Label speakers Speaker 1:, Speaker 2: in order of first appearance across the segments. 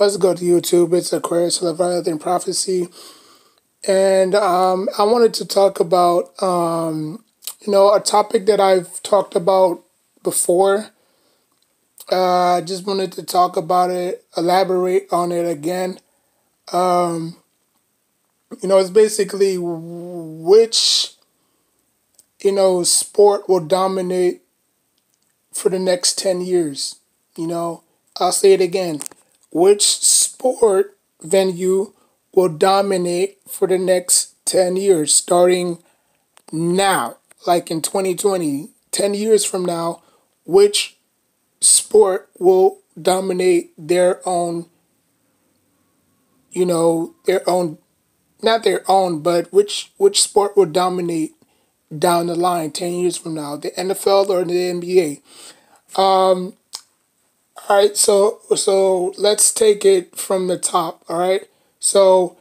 Speaker 1: Let's go to YouTube. It's Aquarius Leviathan Prophecy. And I wanted to talk about, a topic that I've talked about before. I just wanted to talk about it, elaborate on it again. It's basically which, sport will dominate for the next 10 years. I'll say it again. Which sport venue will dominate for the next 10 years, starting now, like in 2020, 10 years from now, which sport will dominate their own, their own, not their own, but which sport will dominate down the line 10 years from now, the NFL or the NBA? All right, so let's take it from the top. All right, so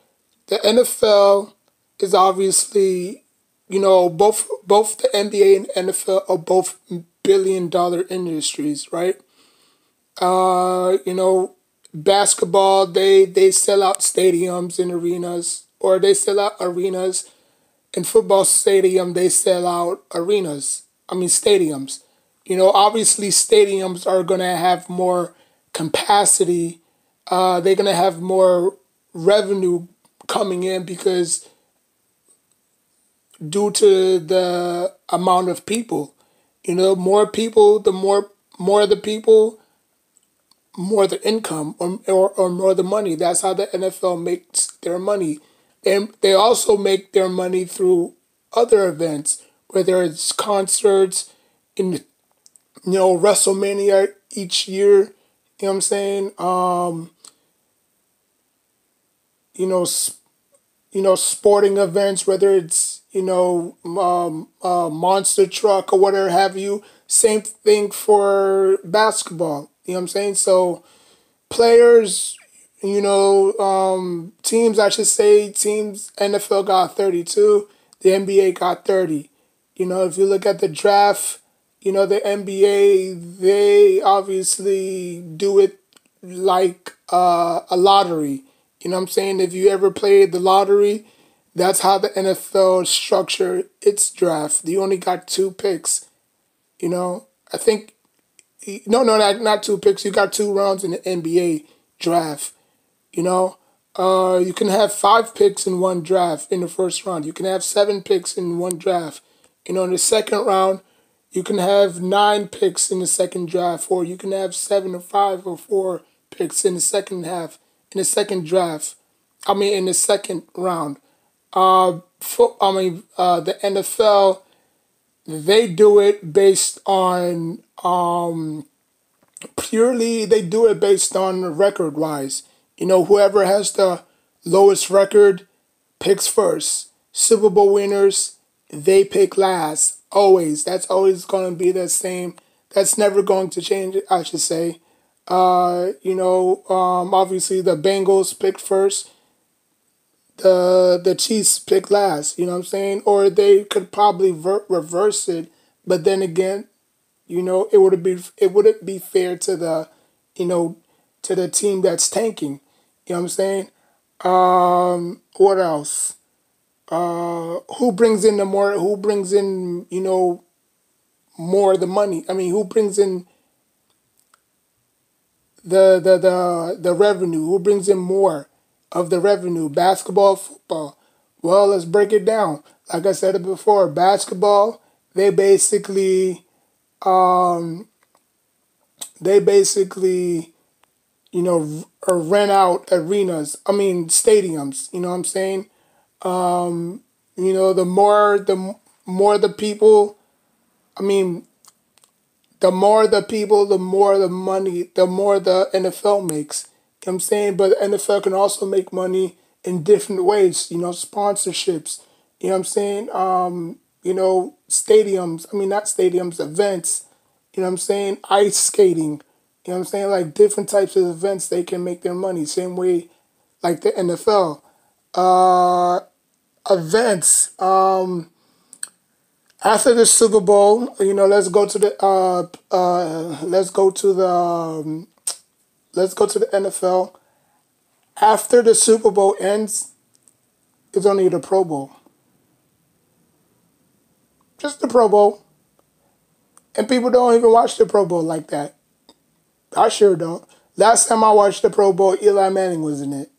Speaker 1: the NFL is obviously, both the NBA and NFL are both billion-dollar industries, right? Basketball, they sell out stadiums and arenas, or they sell out arenas. In football stadium, they sell out arenas. I mean stadiums. Obviously stadiums are gonna have more capacity. They're gonna have more revenue coming in because due to the amount of people, more people, the more the people, more the income or more the money. That's how the NFL makes their money. And they also make their money through other events, whether it's concerts, in WrestleMania each year. You know what I'm saying? Sporting events, whether it's monster truck or whatever have you. Same thing for basketball. You know what I'm saying? So players, teams, I should say, teams, NFL got 32, the NBA got 30. If you look at the draft, the NBA, they obviously do it like a lottery. You know what I'm saying? If you ever played the lottery, that's how the NFL structure its draft. You only got two picks. I think, no, not two picks. You got two rounds in the NBA draft. You can have 5 picks in one draft in the first round. You can have 7 picks in one draft. In the second round, you can have 9 picks in the second draft, or you can have 7 or 5 or 4 picks in the second half, in the second draft. In the second round. The NFL, they do it based on purely. They do it based on record wise. Whoever has the lowest record picks first. Super Bowl winners, they pick last. Always. That's always going to be the same. That's never going to change, I should say. Obviously the Bengals picked first. The Chiefs pick last. You know what I'm saying? Or they could probably reverse it. But then again, it wouldn't be fair to the, to the team that's tanking. You know what I'm saying? What else? Who brings in more of the money? Who brings in the revenue? Who brings in more of the revenue? Basketball, football? Well, let's break it down. Like I said it before, basketball, they basically rent out arenas. Stadiums. You know what I'm saying? The more the people. The more the people, the more the money, the more the NFL makes. You know what I'm saying? But the NFL can also make money in different ways. Sponsorships. You know what I'm saying? Stadiums. Not stadiums, events. You know what I'm saying? Ice skating. You know what I'm saying? Like different types of events, they can make their money. Same way like the NFL. Events. After the Super Bowl, let's go to the NFL. After the Super Bowl ends, it's only the Pro Bowl. Just the Pro Bowl. And people don't even watch the Pro Bowl like that. I sure don't. Last time I watched the Pro Bowl, Eli Manning was in it.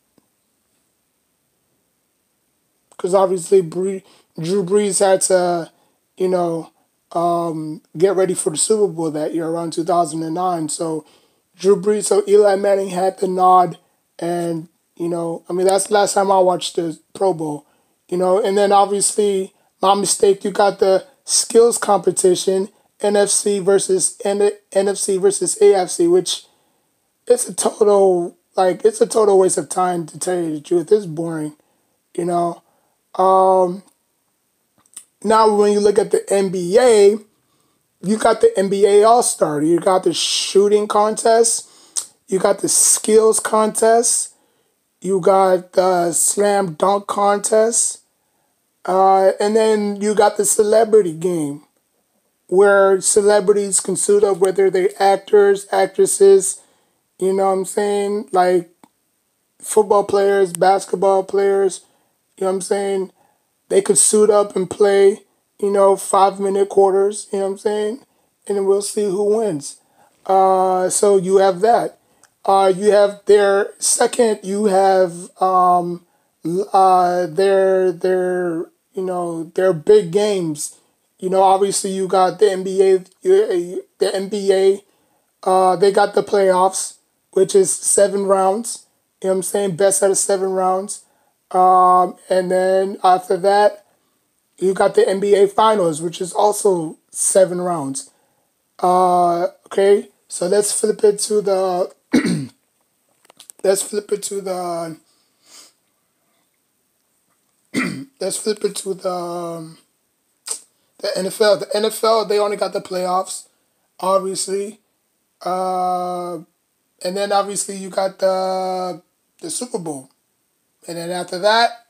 Speaker 1: Because obviously Drew Brees had to, you know, get ready for the Super Bowl that year around 2009. So Eli Manning had the nod, and that's the last time I watched the Pro Bowl. And then obviously my mistake. You got the skills competition, NFC versus AFC, which it's a total waste of time to tell you the truth. It's boring, you know. Um, Now when you look at the NBA, you got the NBA All Star. You got the shooting contest. You got the skills contest. You got the slam dunk contest. And then you got the celebrity game where celebrities can suit up, whether they're actors, actresses, you know what I'm saying? Like football players, basketball players, you know what I'm saying? They could suit up and play, 5 minute quarters, you know what I'm saying? And then we'll see who wins. So you have that. You have their second. You have their big games. Obviously you got the NBA. The NBA. They got the playoffs, which is 7 rounds. You know what I'm saying? Best out of 7 rounds. And then after that, you got the NBA Finals, which is also 7 rounds. Okay, so let's flip it to the let's flip it to the NFL. The NFL, they only got the playoffs, obviously, uh, and then obviously you got the Super Bowl, and then after that,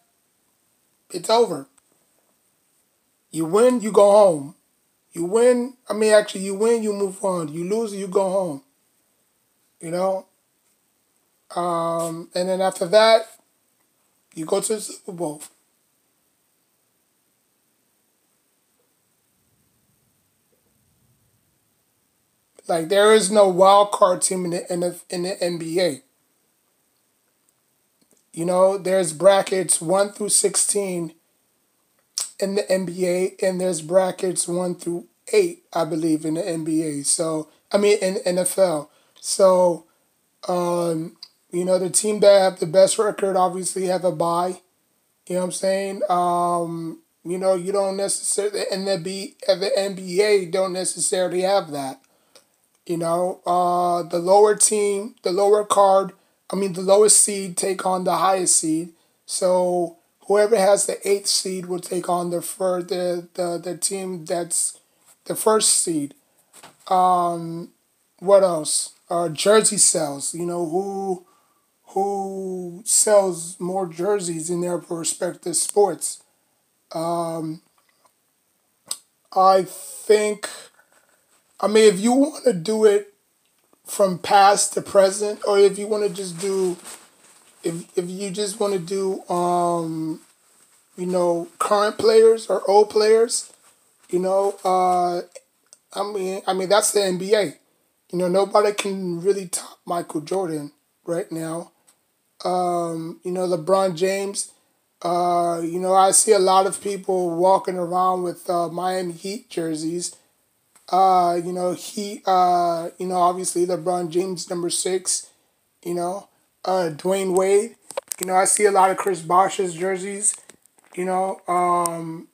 Speaker 1: it's over. You win, you go home. You win. I mean, actually, you win, you move on. You lose, you go home. You know. And then after that, you go to the Super Bowl. Like there is no wild card team in the NBA. There's brackets 1 through 16 in the NBA, and there's brackets 1 through 8, I believe, in the NBA. So I mean in NFL. So the team that have the best record obviously have a bye. You know what I'm saying? You don't necessarily the NBA don't necessarily have that. The lower card, I mean the lowest seed take on the highest seed. So whoever has the eighth seed will take on the team that's the first seed. What else? Jersey sales. Who sells more jerseys in their respective sports. I think. I mean, if you want to do it from past to present, or if you want to just do, if you just want to do, current players or old players, you know, uh, I mean that's the NBA. Nobody can really top Michael Jordan right now. LeBron James. I see a lot of people walking around with Miami Heat jerseys. Obviously LeBron James number 6. You know, Dwayne Wade. I see a lot of Chris Bosh's jerseys. You know, um,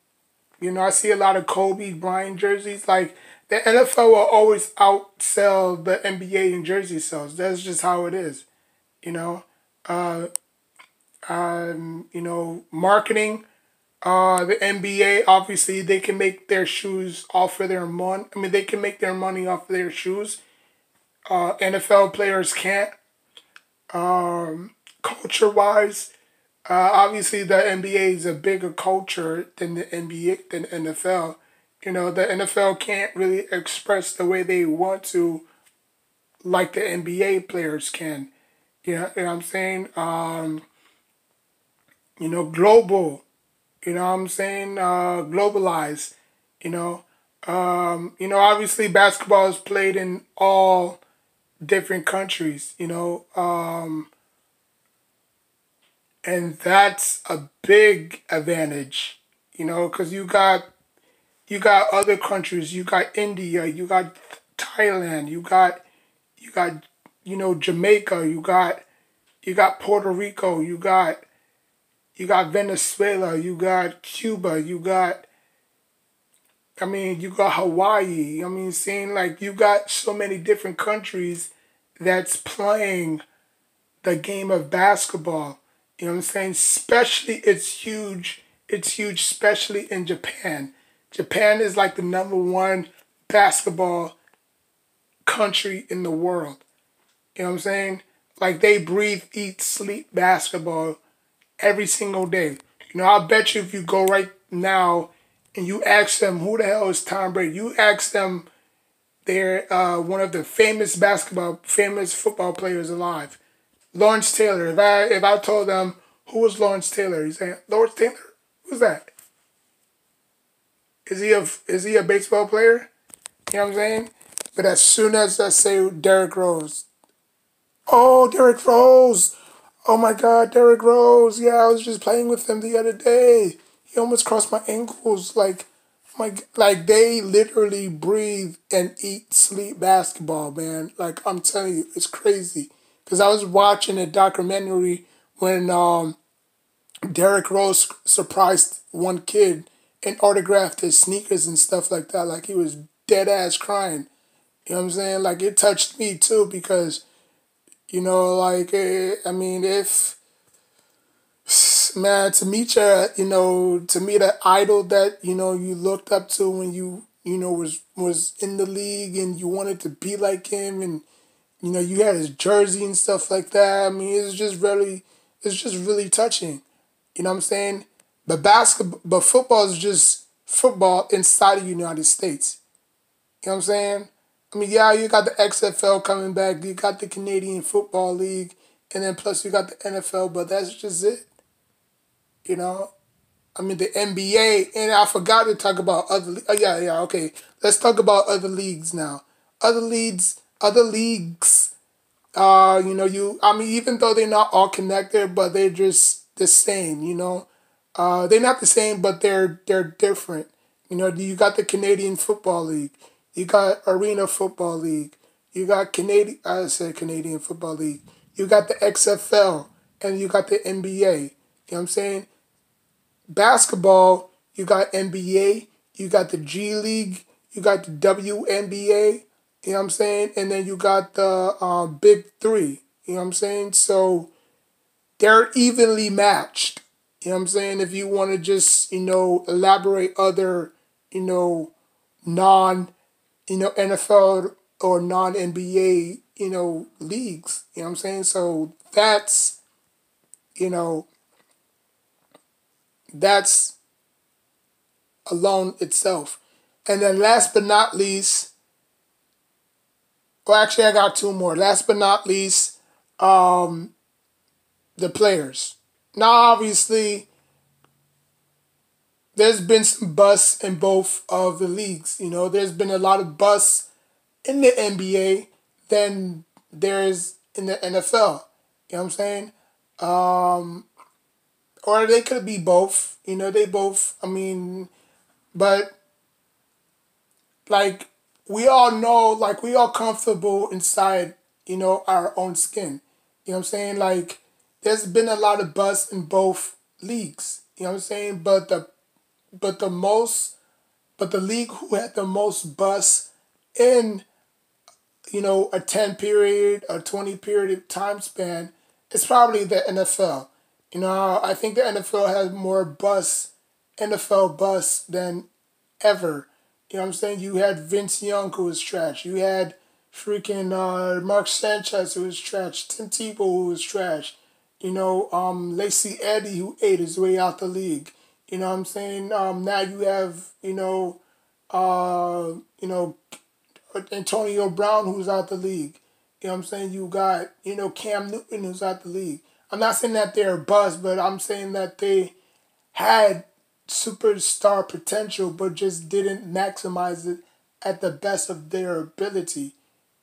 Speaker 1: I see a lot of Kobe Bryant jerseys. Like the NFL will always outsell the NBA in jersey sales. That's just how it is. You know, uh, marketing. The NBA obviously they can make their shoes off of their money. I mean, they can make their money off of their shoes. NFL players can't. Culture wise, obviously the NBA is a bigger culture than the NBA than NFL. The NFL can't really express the way they want to like the NBA players can. You know what I'm saying? Global. You know what I'm saying? Globalized. You know. Obviously basketball is played in all different countries. And that's a big advantage. Because you got other countries. You got India. You got Thailand. You got Jamaica. You got Puerto Rico. You got Venezuela. You got Cuba. You got Hawaii. Saying like you got so many different countries that's playing the game of basketball. You know what I'm saying? Especially it's huge. It's huge, especially in Japan. Japan is like the number one basketball country in the world. You know what I'm saying? Like they breathe, eat, sleep basketball every single day. I bet you if you go right now and you ask them who the hell is Tom Brady, you ask them they're one of the famous football players alive. Lawrence Taylor. If I told them who was Lawrence Taylor, he's saying Lawrence Taylor. Who's that? Is he a baseball player? You know what I'm saying? But as soon as I say Derrick Rose, oh Derrick Rose, oh my God, Derrick Rose. Yeah, I was just playing with him the other day. He almost crossed my ankles. Like they literally breathe and eat, sleep basketball, man. Like I'm telling you, it's crazy. Cause I was watching a documentary when Derrick Rose surprised one kid and autographed his sneakers and stuff like that. Like he was dead ass crying. You know what I'm saying? Like it touched me too because if man, to meet an idol that you looked up to when you was in the league and you wanted to be like him, and you had his jersey and stuff like that. It's just really touching. You know what I'm saying? But football is just football inside of the United States. You know what I'm saying? Yeah, you got the XFL coming back, you got the Canadian Football League, and then plus you got the NFL, but that's just it. You know, the NBA, and I forgot to talk about other. Yeah, yeah, okay. Let's talk about other leagues now. Other leagues. Even though they're not all connected, but they're just the same. They're not the same, but they're different. You got the Canadian Football League. You got Arena Football League. You got Canadian. I said Canadian Football League. You got the XFL, and you got the NBA. You know what I'm saying? Basketball, you got NBA, you got the G League, you got the WNBA, you know what I'm saying? And then you got the Big Three, you know what I'm saying? So they're evenly matched, you know what I'm saying? If you want to just, elaborate other, you know, non, NFL or non NBA, leagues, you know what I'm saying? So you know, that's alone itself. And then last but not least, well, actually, I got two more. Last but not least, the players. Now, obviously, there's been some busts in both of the leagues. There's been a lot of busts in the NBA than there's in the NFL. You know what I'm saying? Or they could be both. They both. But like we all know, like we all comfortable inside, our own skin. You know what I'm saying? Like there's been a lot of buzz in both leagues. You know what I'm saying? But the league who had the most buzz in, a 10 period, a 20 period time span, is probably the NFL. I think the NFL has more NFL buzz than ever. You know what I'm saying? You had Vince Young who was trash. You had freaking Mark Sanchez who was trash. Tim Tebow who was trash. Lacey Eddy who ate his way out the league. You know what I'm saying? Now you have, uh, you know, Antonio Brown who's out the league. You know what I'm saying? You got, Cam Newton who's out the league. I'm not saying that they're a bust, but I'm saying that they had superstar potential, but just didn't maximize it at the best of their ability.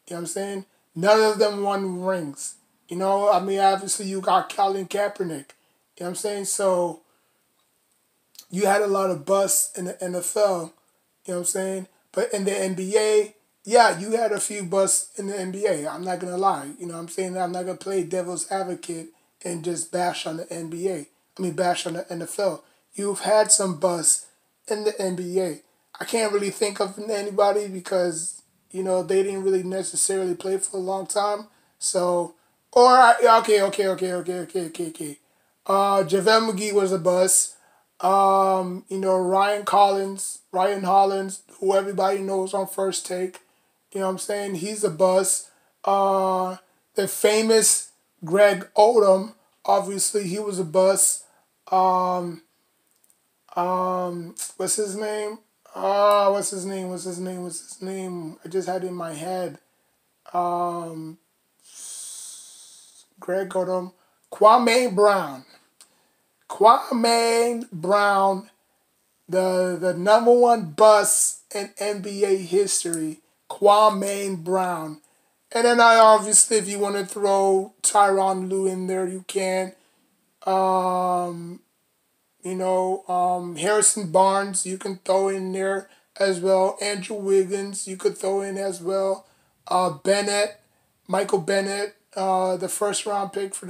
Speaker 1: You know what I'm saying? None of them won rings. I mean, obviously you got Colin Kaepernick. You know what I'm saying? So you had a lot of busts in the NFL. You know what I'm saying? But in the NBA, yeah, you had a few busts in the NBA. I'm not gonna lie. You know what I'm saying? I'm not gonna play devil's advocate and just bash on the NBA. I mean bash on the NFL. You've had some busts in the NBA. I can't really think of anybody because, they didn't really necessarily play for a long time. So okay. JaVale McGee was a bust. Ryan Hollins, who everybody knows on First Take. You know what I'm saying? He's a bust. The famous Greg Odom, obviously he was a bust. What's his name? What's his name? I just had it in my head. Um, Greg Odom. Kwame Brown. Kwame Brown, the number one bust in NBA history, Kwame Brown. And then I obviously, if you want to throw Tyronn Lue in there, you can. Um, Harrison Barnes, you can throw in there as well. Andrew Wiggins, you could throw in as well. Bennett, Michael Bennett, the first round pick for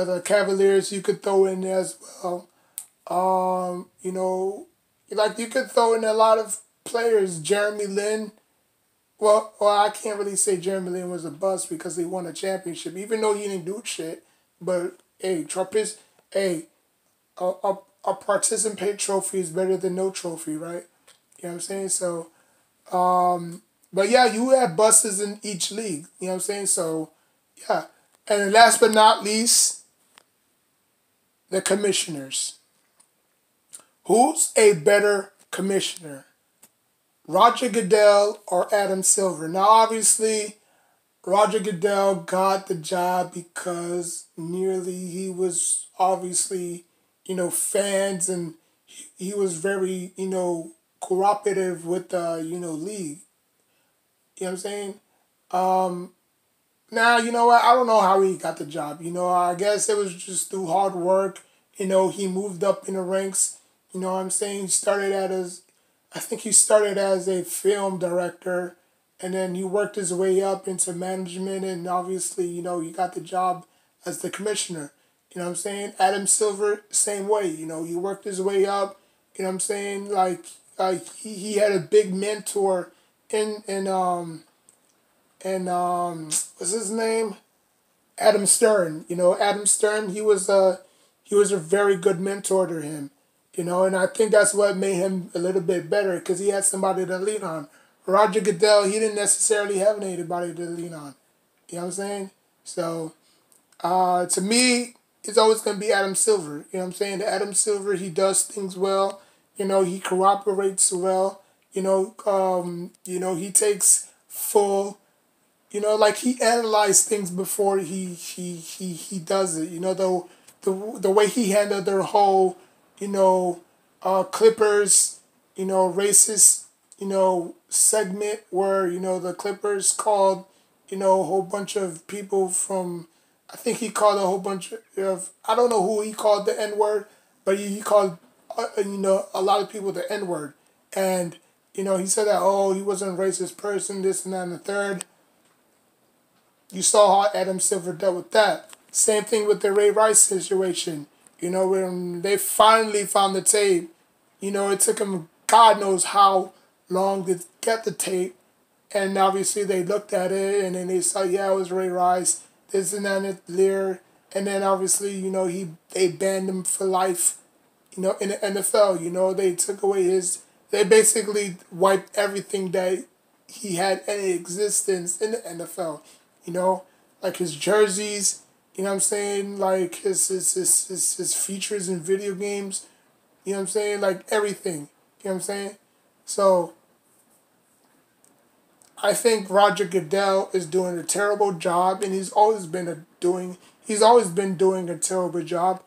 Speaker 1: the Cavaliers, you could throw in there as well. Like you could throw in a lot of players. Jeremy Lin. Well, I can't really say Jeremy Lin was a bust because he won a championship, even though he didn't do shit. But hey, hey, a participant trophy is better than no trophy, right? You know what I'm saying? So, but yeah, you have busts in each league. You know what I'm saying? So, yeah. And last but not least, the commissioners. Who's a better commissioner? Roger Goodell or Adam Silver? Now, obviously, Roger Goodell got the job because nearly he was obviously, fans and he was very, cooperative with the, league. You know what I'm saying? Now, you know what? I don't know how he got the job. I guess it was just through hard work. He moved up in the ranks. You know what I'm saying? I think he started as a film director, and then he worked his way up into management, and obviously, he got the job as the commissioner. You know what I'm saying? Adam Silver, same way. He worked his way up. You know what I'm saying? Like he had a big mentor in what's his name? Adam Stern. Adam Stern. He was a very good mentor to him. And I think that's what made him a little bit better because he had somebody to lean on. Roger Goodell, he didn't necessarily have anybody to lean on. You know what I'm saying? So, to me, it's always going to be Adam Silver. You know what I'm saying? Adam Silver, he does things well. He cooperates well. He takes full, like he analyzed things before he does it. The way he handled their whole, Clippers, racist, segment where the Clippers called, a whole bunch of people from. I think he called a whole bunch of. I don't know who he called the N word, but he called, a lot of people the N word, and he said that he wasn't a racist person, this and that and the third. You saw how Adam Silver dealt with that. Same thing with the Ray Rice situation. When they finally found the tape, it took them God knows how long to get the tape. And obviously they looked at it and then they saw, yeah, it was Ray Rice, this and that and there. And then obviously, they banned him for life, in the NFL. They took away they basically wiped everything that he had any existence in the NFL. Like his jerseys, you know what I'm saying? Like his features in video games, you know what I'm saying? Like everything, you know what I'm saying? So I think Roger Goodell is doing a terrible job, and he's always been doing a terrible job.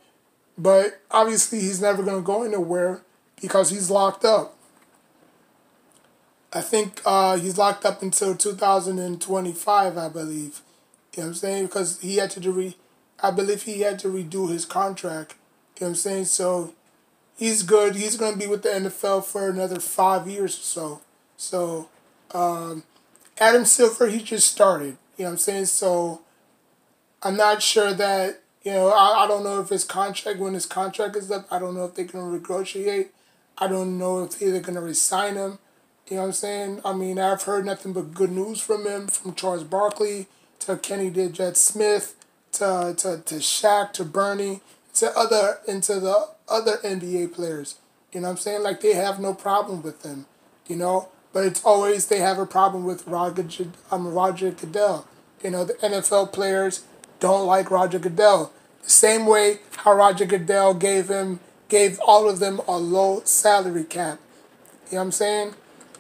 Speaker 1: But obviously, he's never going to go anywhere because he's locked up. I think he's locked up until 2025, I believe. You know what I'm saying? Because he had to I believe he had to redo his contract. You know what I'm saying? So he's good. He's going to be with the NFL for another 5 years or so. So Adam Silver, he just started. You know what I'm saying? So I'm not sure that, I don't know if when his contract is up, I don't know if they're going to negotiate. I don't know if they're going to resign him. You know what I'm saying? I mean, I've heard nothing but good news from him, from Charles Barkley to Kenny Jet Smith to Shaq to Bernie to the other NBA players. You know what I'm saying? Like, they have no problem with him, you know? But it's always they have a problem with Roger Goodell. You know, the NFL players don't like Roger Goodell. The same way how Roger Goodell gave all of them a low salary cap. You know what I'm saying?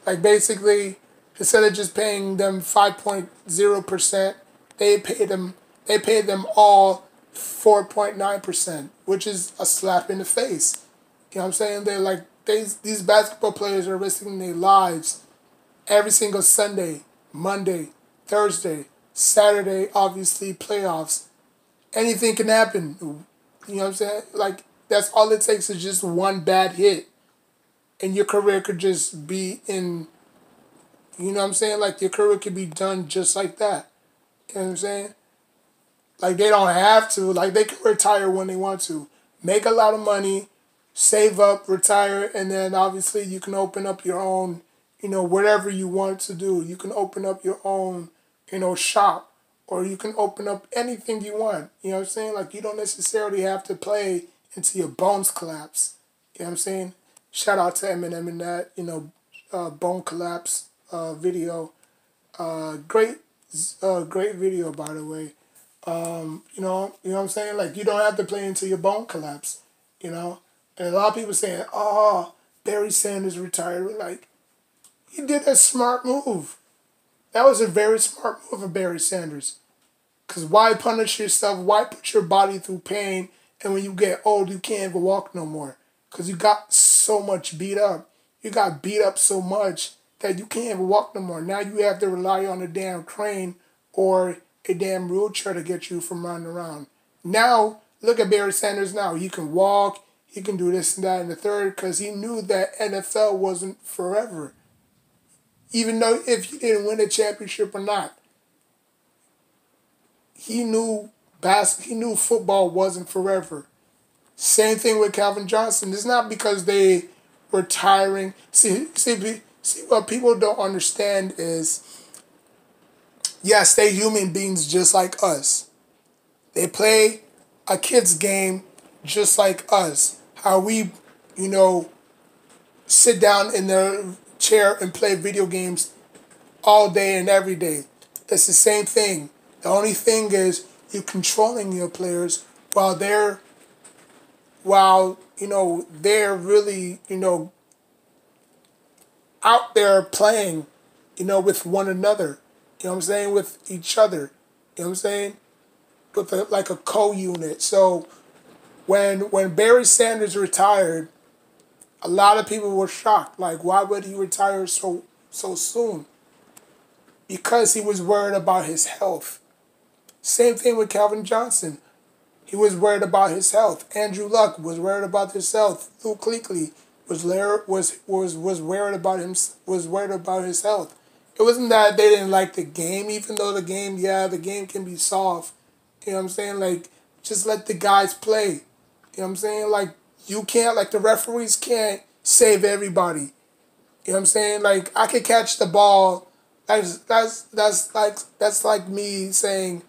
Speaker 1: Like, basically, instead of just paying them 5.0%, they paid them all 4.9%, which is a slap in the face. You know what I'm saying? These basketball players are risking their lives every single Sunday, Monday, Thursday, Saturday, obviously playoffs. Anything can happen. You know what I'm saying? Like, that's all it takes is just one bad hit. And your career could just be you know what I'm saying? Like, your career could be done just like that. You know what I'm saying? Like, they don't have to. Like, they can retire when they want to. Make a lot of money, save up, retire, and then obviously you can open up your own, whatever you want to do. You can open up your own, shop. Or you can open up anything you want. You know what I'm saying? Like, you don't necessarily have to play until your bones collapse. You know what I'm saying? Shout out to Eminem in that, bone collapse video. Great video, by the way. You know what I'm saying? Like, you don't have to play until your bone collapse, you know? And a lot of people saying, oh, Barry Sanders retired. Like, he did a smart move. That was a very smart move of Barry Sanders. Because why punish yourself? Why put your body through pain? And when you get old, you can't even walk no more. Because you got so much beat up. You got beat up so much that you can't even walk no more. Now you have to rely on a damn crane or a damn wheelchair to get you from running around. Now, look at Barry Sanders now. He can walk. He can do this and that and the third because he knew that NFL wasn't forever. Even though if he didn't win a championship or not, he knew football wasn't forever. Same thing with Calvin Johnson. It's not because they were tiring. See what people don't understand is, yes, they're human beings just like us. They play a kid's game just like us. How we, sit down in their chair and play video games all day and every day. It's the same thing. The only thing is you're controlling your players while they're really, out there playing, with one another. You know what I'm saying? With each other. You know what I'm saying? With like a co-unit. So when Barry Sanders retired, a lot of people were shocked. Like, why would he retire so soon? Because he was worried about his health. Same thing with Calvin Johnson. He was worried about his health. Andrew Luck was worried about his health. Luke Kuechly was worried about his health. It wasn't that they didn't like the game, even though the game can be soft. You know what I'm saying? Like, just let the guys play. You know what I'm saying? Like, the referees can't save everybody. You know what I'm saying? Like, I could catch the ball. That's like me saying,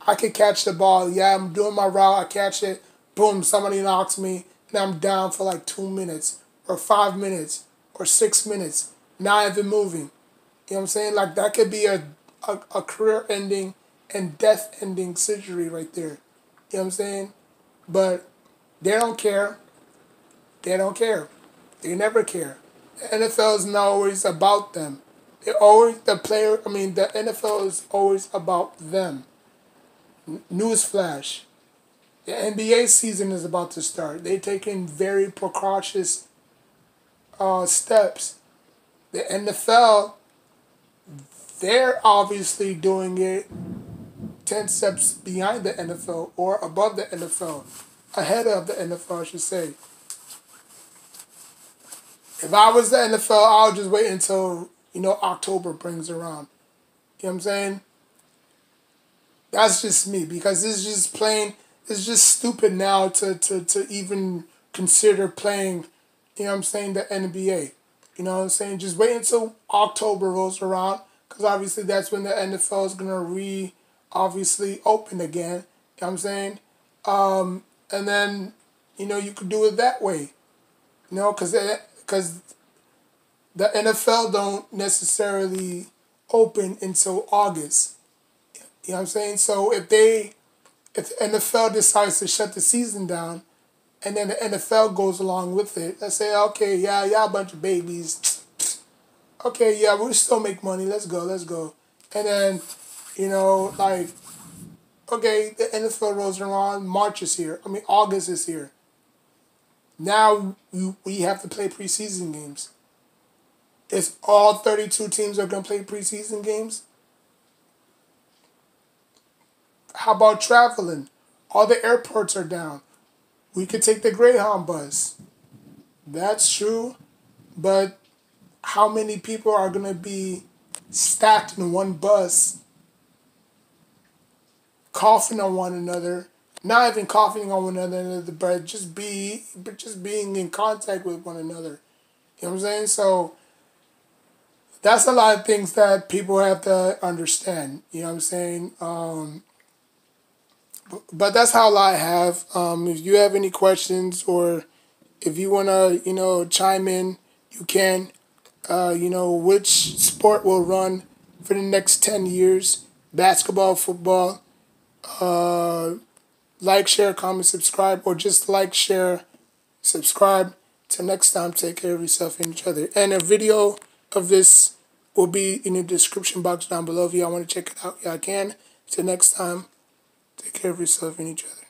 Speaker 1: I could catch the ball. Yeah, I'm doing my route. I catch it. Boom, somebody knocks me. And I'm down for like 2 minutes or 5 minutes or 6 minutes. Not even moving. You know what I'm saying? Like, that could be a career-ending and death-ending surgery right there. You know what I'm saying? But they don't care. They don't care. They never care. The NFL is not always about them. They always the NFL is always about them. Newsflash: the NBA season is about to start. They're taking very precautious steps. The NFL, they're obviously doing it 10 steps behind the NFL or above the NFL, ahead of the NFL, I should say. If I was the NFL, I'll just wait until, October brings around. You know what I'm saying? That's just me, because it's just stupid now to even consider playing, the NBA. You know what I'm saying? Just wait until October rolls around, because obviously that's when the NFL is going to obviously open again. You know what I'm saying? And then, you could do it that way. Because the NFL don't necessarily open until August. You know what I'm saying? So if the NFL decides to shut the season down, and then the NFL goes along with it, let's say, okay, yeah, y'all a bunch of babies. Okay, yeah, we'll still make money. Let's go. And then, okay, the NFL rolls around. March is here. August is here. Now we have to play preseason games. Is all 32 teams are going to play preseason games? How about traveling? All the airports are down. We could take the Greyhound bus. That's true. But how many people are going to be stacked in one bus, coughing on one another? Not even coughing on one another, but just being in contact with one another. You know what I'm saying? So that's a lot of things that people have to understand. You know what I'm saying? But that's how I have. If you have any questions, or if you want to, chime in, you can. Which sport will run for the next 10 years? Basketball, football. Like, share, comment, subscribe, or just like, share, subscribe. Till next time, take care of yourself and each other. And a video of this will be in the description box down below. If y'all want to check it out, y'all can. Till next time, take care of yourself and each other.